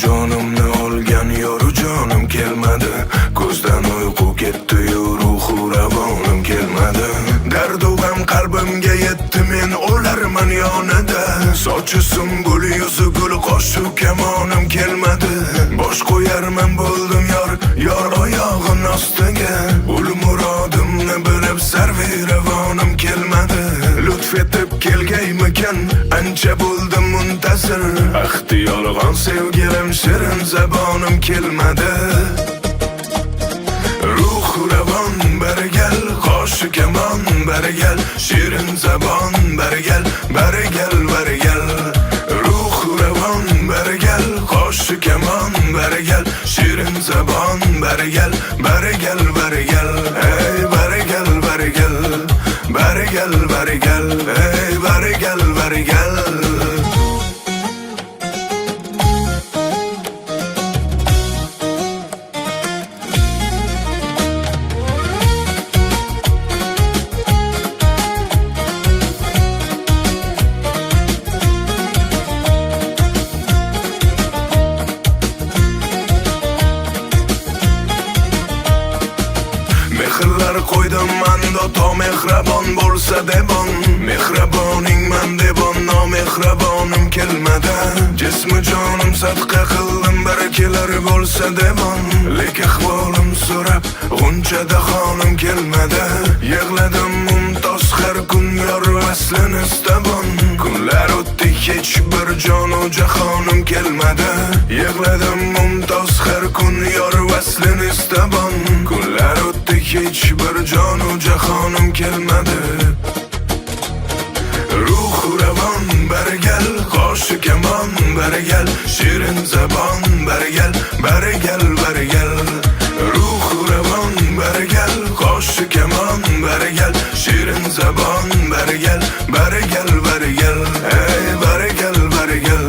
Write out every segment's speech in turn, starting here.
jonimni olgan yoru jonim kelmadi. Ko'zdan uyqu ketdi, ruhu ravonim kelmadi. Dardu g'am qalbimga yetdi, men o'larman yonida. Sochi sumbul, yuzi gul, qo'shu kamonim kelmadi. Bosh qo'yarman bo'ldim yor oyog'im ostiga. Ul murodimni bilib sarviravonim kelmadi. Lutf etib kelgaymikan, ancha bo'ldim muntazir. Ahdi yolg'on sevgilim, shirin zabonim kelmadi. Ruhu ravon barigal, qo'shu kamon barigal, shirin zabon barigal, barigal barigal. Ruhu ravon barigal, qo'shu kamon barigal, shirin zabon barigal, barigal barigal. Ey barigal barigal, barigal barigal, ey barigal barigal. Mehrlar qo'ydim manda, to mehrabon bo'lsa devon. Mehraboning man devon, nomehrabonim kelmadi. Jismi jonim sadqa qildim, barakalar bo'lsa devon. Lek ahvolim so'rab g'unchada xonim kelmadi. Yig'ladim mumtoz har kun, yor vaslini istabon. Kunlar o'tdi, hech bir jonu jahonim kelmadi. Yig'ladim mumtoz har kun, yor vaslini istabon. Kunlar o'tdi, hech bir jonu jahonim kelmadi. Ruhu ravon barigal, qo'shu kamon barigal, shirin zabon barigal, barigal barigal. Ruhu ravon barigal, qo'shu kamon barigal, shirin zabon barigal, barigal barigal. Ey barigal barigal,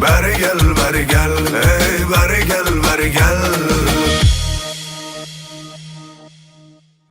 barigal barigal, ey barigal